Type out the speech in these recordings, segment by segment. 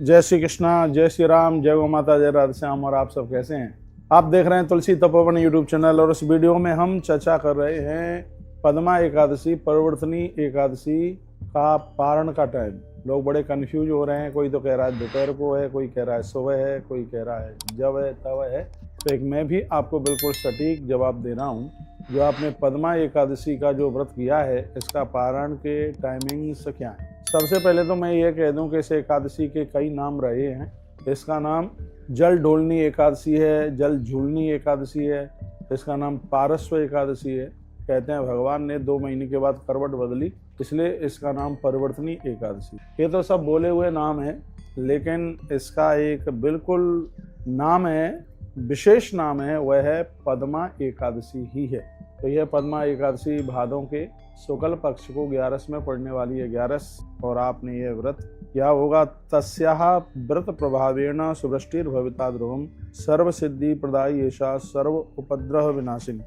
जय श्री कृष्णा, जय श्री राम, जय गौ माता, जय राधे श्याम। और आप सब कैसे हैं? आप देख रहे हैं तुलसी तपोवन यूट्यूब चैनल और इस वीडियो में हम चर्चा कर रहे हैं पद्मा एकादशी, परिवर्तनी एकादशी का पारण का टाइम। लोग बड़े कंफ्यूज हो रहे हैं, कोई तो कह रहा है दोपहर को है, कोई कह रहा है सुबह है, कोई कह रहा है जब है तब है। तो एक मैं भी आपको बिल्कुल सटीक जवाब दे रहा हूँ। जो आपने पद्मा एकादशी का जो व्रत किया है, इसका पारण के टाइमिंग्स क्या है? सबसे पहले तो मैं ये कह दूं कि इस एकादशी के कई नाम रहे हैं। इसका नाम जल ढोलनी एकादशी है, जल झूलनी एकादशी है, इसका नाम पारस्व एकादशी है। कहते हैं भगवान ने 2 महीने के बाद करवट बदली, इसलिए इसका नाम परिवर्तनी एकादशी। ये तो सब बोले हुए नाम है, लेकिन इसका एक बिल्कुल नाम है, विशेष नाम है, वह है पद्मा एकादशी ही है। तो यह पद्मा एकादशी भादों के शुक्ल पक्ष को 11 में पड़ने वाली है, 11। और आपने ये व्रत क्या होगा? तस्याः व्रत प्रभावेण सुवृष्टिर्भविता ध्रुवम सर्व सिद्धि प्रदायी एषा सर्व उपद्रव विनाशिनी।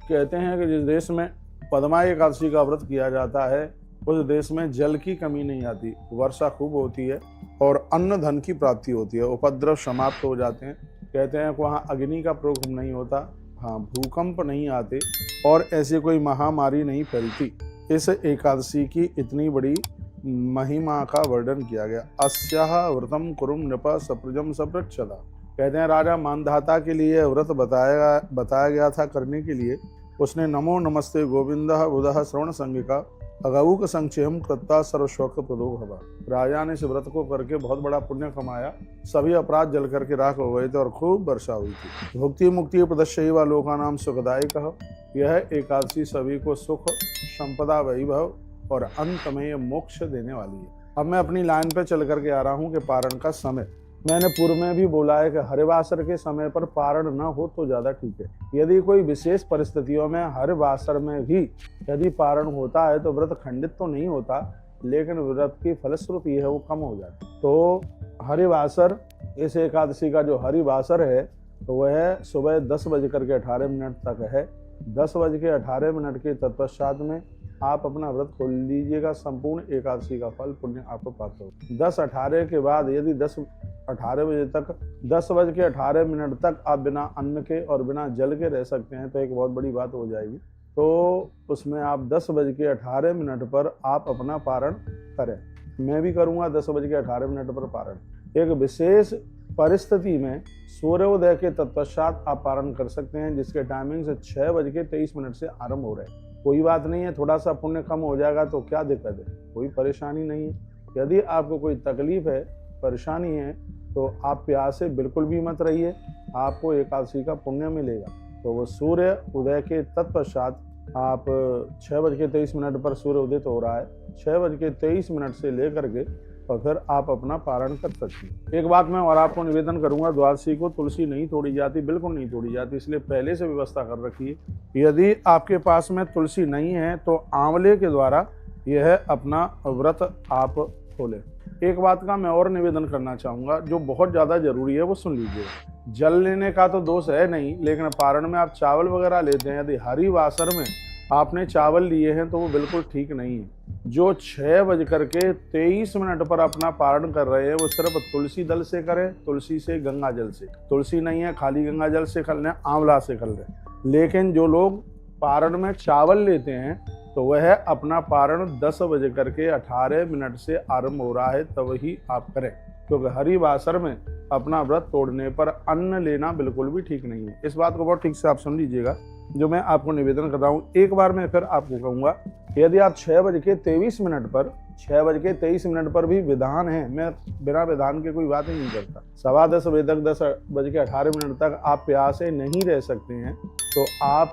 कहते हैं कि जिस देश में पद्मा एकादशी का व्रत किया जाता है, उस देश में जल की कमी नहीं आती, वर्षा खूब होती है और अन्न धन की प्राप्ति होती है, उपद्रव समाप्त हो जाते हैं। कहते हैं कि वहाँ अग्नि का प्रकोप नहीं होता, हाँ भूकंप नहीं आते और ऐसी कोई महामारी नहीं फैलती। इस एकादशी की इतनी बड़ी महिमा का वर्णन किया गया। अस्याः व्रतम कुरुम नृप सप्रजम सप्रच्छदा। कहते हैं राजा मानधाता के लिए व्रत बताया गया था करने के लिए। उसने नमो नमस्ते गोविंदः बुधः श्रवण संगिका अगौक संक्षेम कृत्वा सर्वशोक प्रदो भवा। राजा ने इस व्रत को करके बहुत बड़ा पुण्य कमाया, सभी अपराध जल करके राख हो गए थे और खूब वर्षा हुई थी। भुक्ति मुक्ति प्रदर्शयिवा लोकानाम सुखदायिकः। यह एकादशी सभी को सुख, संपदा, वैभव और अंत में मोक्ष देने वाली है। अब मैं अपनी लाइन पे चल करके आ रहा हूँ कि पारण का समय। मैंने पूर्व में भी बोला है कि हरिवासर के समय पर पारण न हो तो ज़्यादा ठीक है। यदि कोई विशेष परिस्थितियों में हरिवासर में भी यदि पारण होता है तो व्रत खंडित तो नहीं होता, लेकिन व्रत की फलश्रुति है वो कम हो जाती। तो हरिवासर, इस एकादशी का जो हरिवासर है तो वह सुबह 10:18 तक है। 10:18 के तत्पश्चात में आप अपना व्रत खोल लीजिएगा, संपूर्ण एकादशी का फल पुण्य आपको प्राप्त होगा। 10:18 के बाद यदि 10:18 बजे तक 10:18 तक आप बिना अन्न के और बिना जल के रह सकते हैं तो एक बहुत बड़ी बात हो जाएगी। तो उसमें आप 10:18 पर आप अपना पारण करें। मैं भी करूँगा 10:18 पर पारण। एक विशेष परिस्थिति में सूर्योदय के तत्पश्चात आप पारण कर सकते हैं, जिसके टाइमिंग से 6:23 से आरंभ हो रहे हैं। कोई बात नहीं है, थोड़ा सा पुण्य कम हो जाएगा तो क्या दिक्कत है, कोई परेशानी नहीं है। यदि आपको कोई तकलीफ है, परेशानी है, तो आप प्यासे बिल्कुल भी मत रहिए, आपको एकादशी का पुण्य मिलेगा। तो वो सूर्य उदय के तत्पश्चात आप 6:23 पर सूर्य उदित हो रहा है, 6:23 से लेकर के और फिर आप अपना पारण कर सकते हैं। एक बात मैं और आपको निवेदन करूंगा, द्वादशी को तुलसी नहीं तोड़ी जाती, बिल्कुल नहीं तोड़ी जाती, इसलिए पहले से व्यवस्था कर रखिए। यदि आपके पास में तुलसी नहीं है तो आंवले के द्वारा यह अपना व्रत आप खोलें। एक बात का मैं और निवेदन करना चाहूँगा, जो बहुत ज़्यादा जरूरी है वो सुन लीजिएगा। जल लेने का तो दोष है नहीं, लेकिन पारण में आप चावल वगैरह लेते हैं, यदि हरिवासर में आपने चावल लिए हैं तो वो बिल्कुल ठीक नहीं है। जो 6:23 पर अपना पारण कर रहे हैं वो सिर्फ तुलसी दल से करें, तुलसी से, गंगा जल से। तुलसी नहीं है, खाली गंगा जल से कर लें, आंवला से कर लें। लेकिन जो लोग पारण में चावल लेते हैं तो वह अपना पारण 10:18 से आरंभ हो रहा है, तब ही आप करें, क्योंकि हरिवासर में अपना व्रत तोड़ने पर अन्न लेना बिल्कुल भी ठीक नहीं है। इस बात को बहुत ठीक से आप सुन लीजिएगा जो मैं आपको निवेदन कर रहा हूँ। एक बार मैं फिर आपको कहूँगा, यदि आप 6:23 पर भी विधान है, मैं बिना विधान के कोई बात ही नहीं करता। 10:15 बजे तक 10:18 तक आप प्यासे नहीं रह सकते हैं तो आप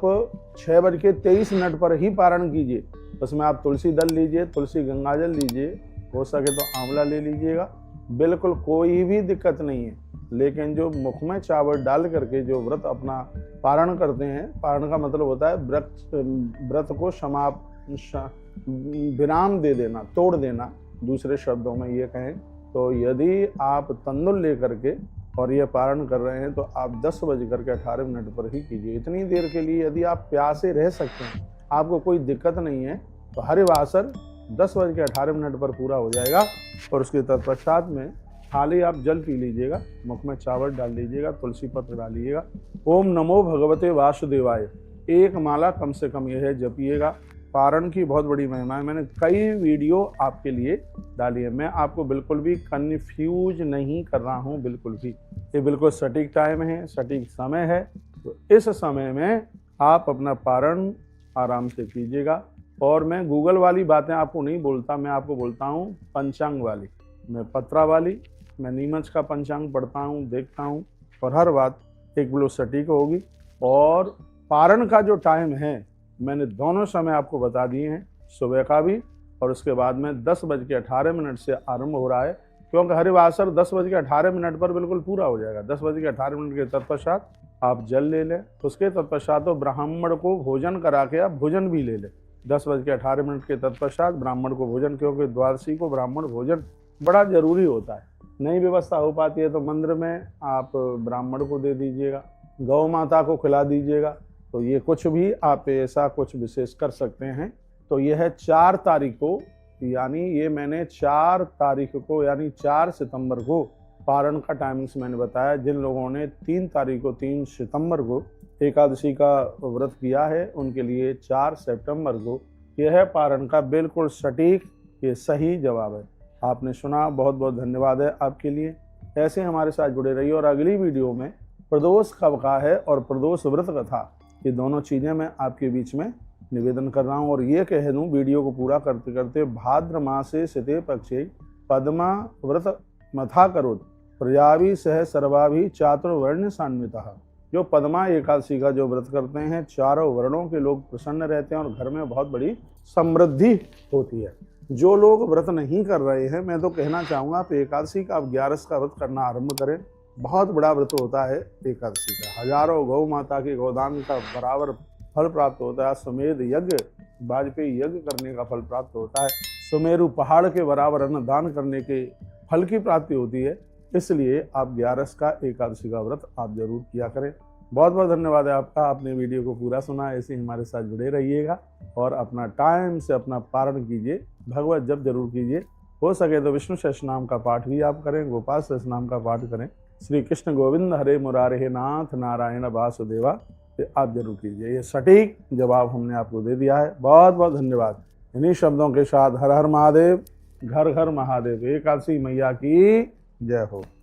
6:23 पर ही पारण कीजिए। उसमें आप तुलसी दल लीजिए, तुलसी गंगा जल लीजिए, हो सके तो आंवला ले लीजिएगा, बिल्कुल कोई भी दिक्कत नहीं है। लेकिन जो मुख में चावल डाल करके जो व्रत अपना पारण करते हैं, पारण का मतलब होता है व्रत को विराम दे देना, तोड़ देना, दूसरे शब्दों में ये कहें तो यदि आप तंदुल लेकर के और ये पारण कर रहे हैं तो आप 10:18 पर ही कीजिए। इतनी देर के लिए यदि आप प्यासे रह सकते हैं, आपको कोई दिक्कत नहीं है, तो हरिवासर 10:18 पर पूरा हो जाएगा और उसके तत्पश्चात में खाली आप जल पी लीजिएगा, मुख में चावल डाल लीजिएगा, तुलसी पत्र डालिएगा, ओम नमो भगवते वासुदेवाय एक माला कम से कम यह है जपिएगा। पारण की बहुत बड़ी महिमा है, मैंने कई वीडियो आपके लिए डाली है, मैं आपको बिल्कुल भी कन्फ्यूज नहीं कर रहा हूँ, बिल्कुल भी। ये बिल्कुल सटीक टाइम है, सटीक समय है, तो इस समय में आप अपना पारण आराम से कीजिएगा। और मैं गूगल वाली बातें आपको नहीं बोलता, मैं आपको बोलता हूँ पंचांग वाली, मैं पत्रा वाली, मैं नीमच का पंचांग पढ़ता हूँ, देखता हूँ, और हर बात एक बिल्कुल सटीक होगी। और पारण का जो टाइम है मैंने दोनों समय आपको बता दिए हैं, सुबह का भी और उसके बाद में 10:18 से आरंभ हो रहा है, क्योंकि हरिवासर 10:18 पर बिल्कुल पूरा हो जाएगा। 10:18 के तत्पश्चात आप जल ले लें, उसके तत्पश्चात तो ब्राह्मण को भोजन करा के आप भोजन भी ले लें। 10:18 के तत्पश्चात ब्राह्मण को भोजन, क्योंकि द्वादशी को ब्राह्मण भोजन बड़ा जरूरी होता है। नहीं व्यवस्था हो पाती है तो मंदिर में आप ब्राह्मण को दे दीजिएगा, गौ माता को खिला दीजिएगा, तो ये कुछ भी आप ऐसा कुछ विशेष कर सकते हैं। तो यह है 4 तारीख को, यानी ये मैंने 4 तारीख को यानी 4 सितंबर को पारण का टाइमिंग्स मैंने बताया। जिन लोगों ने 3 तारीख को 3 सितंबर को एकादशी का व्रत किया है उनके लिए 4 सितंबर को यह है पारण का बिल्कुल सटीक ये सही जवाब है। आपने सुना, बहुत बहुत धन्यवाद है आपके लिए। ऐसे हमारे साथ जुड़े रहिए और अगली वीडियो में प्रदोष कब का है और प्रदोष व्रत कथा, ये दोनों चीज़ें मैं आपके बीच में निवेदन कर रहा हूँ। और ये कह दूँ वीडियो को पूरा करते करते, भाद्र मासे सिते पक्षे पद्मा व्रत मथा करोत प्रजाभि सह सर्वाभि चातुर्वर्ण सान्वितः। जो पद्मा एकादशी का जो व्रत करते हैं, चारों वर्णों के लोग प्रसन्न रहते हैं और घर में बहुत बड़ी समृद्धि होती है। जो लोग व्रत नहीं कर रहे हैं, मैं तो कहना चाहूँगा आप एकादशी का, आप 11 का व्रत करना आरंभ करें। बहुत बड़ा व्रत होता है एकादशी का, हजारों गौ माता के गोदान का बराबर फल प्राप्त होता है। सुमेध यज्ञ, वाजपेयी यज्ञ करने का फल प्राप्त होता है। सुमेरु पहाड़ के बराबर अन्नदान करने के फल की प्राप्ति होती है। इसलिए आप 11 का एकादशी का व्रत आप जरूर किया करें। बहुत बहुत धन्यवाद है आपका, आपने वीडियो को पूरा सुना। ऐसे ही हमारे साथ जुड़े रहिएगा और अपना टाइम से अपना पारण कीजिए, भगवत जप जरूर कीजिए। हो सके तो विष्णु सहस्रनाम का पाठ भी आप करें, गोपाल सहस्रनाम का पाठ करें, श्री कृष्ण गोविंद हरे मुरारे नाथ नारायण वासुदेवा आप जरूर कीजिए। ये सटीक जवाब हमने आपको दे दिया है। बहुत बहुत धन्यवाद। इन्हीं शब्दों के साथ हर हर महादेव, घर घर महादेव, एकादशी मैया की जय हो।